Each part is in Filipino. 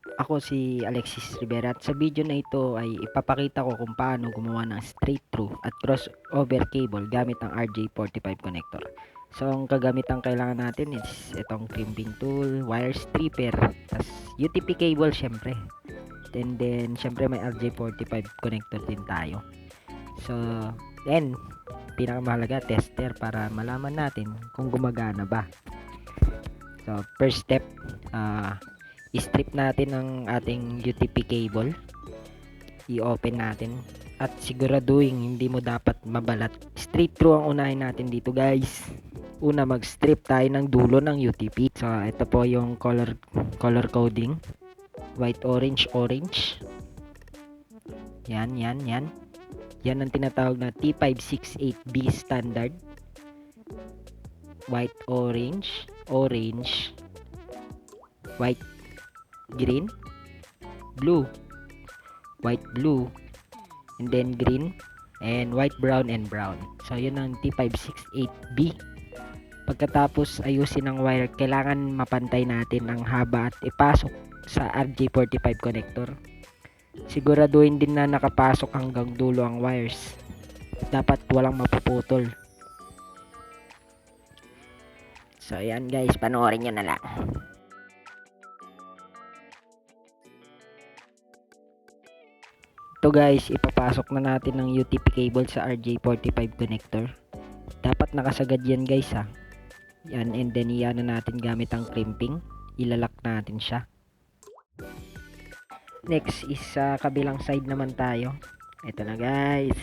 Ako si Alexis Rivera at sa video na ito ay ipapakita ko kung paano gumawa ng straight through at crossover cable gamit ang RJ45 connector. So ang kagamitan kailangan natin is itong crimping tool, wire stripper, tas UTP cable syempre. And then syempre may RJ45 connector din tayo. So then pinakamahalaga tester para malaman natin kung gumagana ba. So first step, i-strip natin ang ating UTP cable, i-open natin at siguraduhin hindi mo dapat mabalat. Straight through ang unahin natin dito guys. Una, mag-strip tayo ng dulo ng UTP. So ito po yung color coding, white, orange, orange. Yan ang tinatawag na T568B standard. White, orange, orange, white, green, blue, white, blue, and then green, and white, brown, and brown. So yun ang T568B. Pagkatapos ayusin ang wire, kailangan mapantay natin ang haba at ipasok sa RJ45 connector. Siguraduhin din na nakapasok hanggang dulo ang wires. Dapat walang mapuputol. So ayan guys, panoorin nyo na lang. Ito guys, ipapasok na natin ng UTP cable sa RJ45 connector. Dapat nakasagad yan guys ha. Yan, and then iyan na natin gamit ang crimping. Ilalak natin siya. Next is sa kabilang side naman tayo. Ito na guys.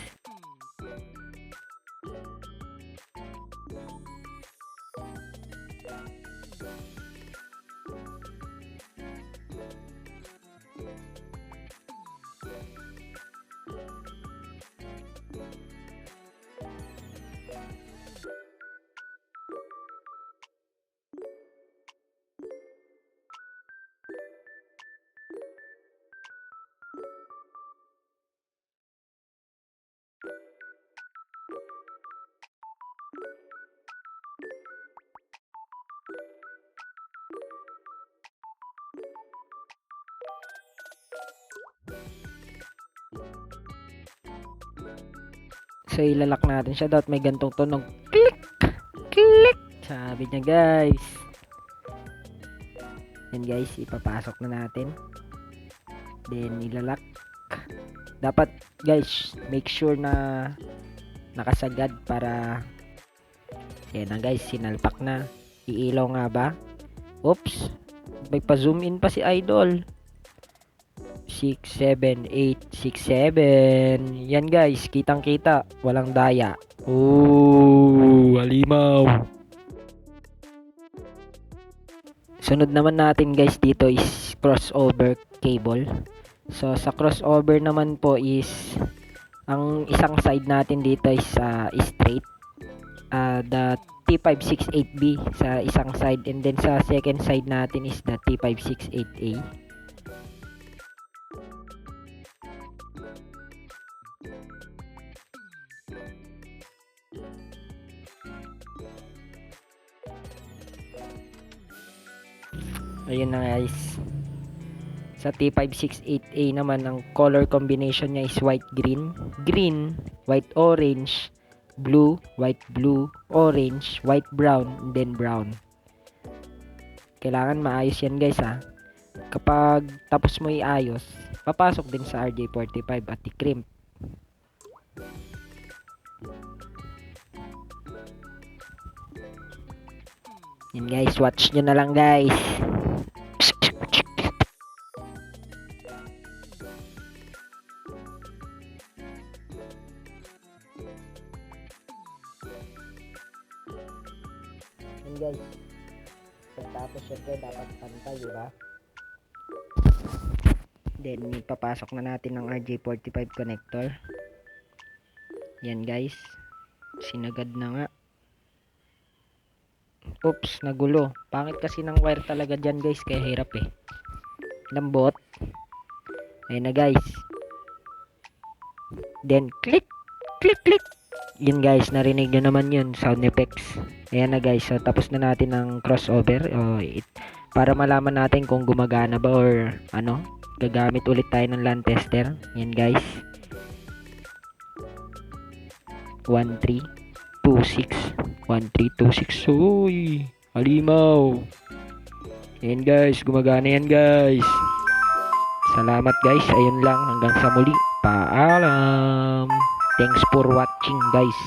So ilalak natin siya, dapat may gantong tunog. Click! Click! Sabi niya guys. Yan guys, ipapasok na natin. Then ilalak. Dapat guys, make sure na nakasagad para yan na guys, sinalpak na. Iilaw nga ba? Oops, may pa-zoom in pa si Idol. 6, 7, 8, 6, 7. Yan guys, kitang kita, walang daya. Oh, halimaw. Sunod naman natin guys dito is crossover cable. So sa crossover naman po is ang isang side natin dito is straight, the T568B sa isang side, and then sa second side natin is the T568A. Ayun na guys. Sa T568A naman, ang color combination niya is white green, green, white orange, blue, white blue, orange, white brown, and then brown. Kailangan maayos yan guys ha. Kapag tapos mo iayos, papasok din sa RJ45 at i-crimp. Yan guys, watch nyo na lang guys. Yan guys, pagtapos syempre dapat pantay, diba? Then ipapasok na natin ang RJ45 connector. Yan guys, sinagad na nga. Oops, nagulo. Pangit kasi ng wire talaga dyan guys, kaya hirap eh. Lambot. Ayun na guys. Then click, click, click. Yun guys, narinig nyo naman yun, sound effects. Ayan na guys, so tapos na natin ang crossover. para malaman natin kung gumagana ba or ano, gagamit ulit tayo ng land tester. Yan guys. 1326 1326. Uy, halimaw. Yan guys, gumagana yan guys. Salamat guys. Ayun lang, hanggang sa muli. Paalam. Thanks for watching guys.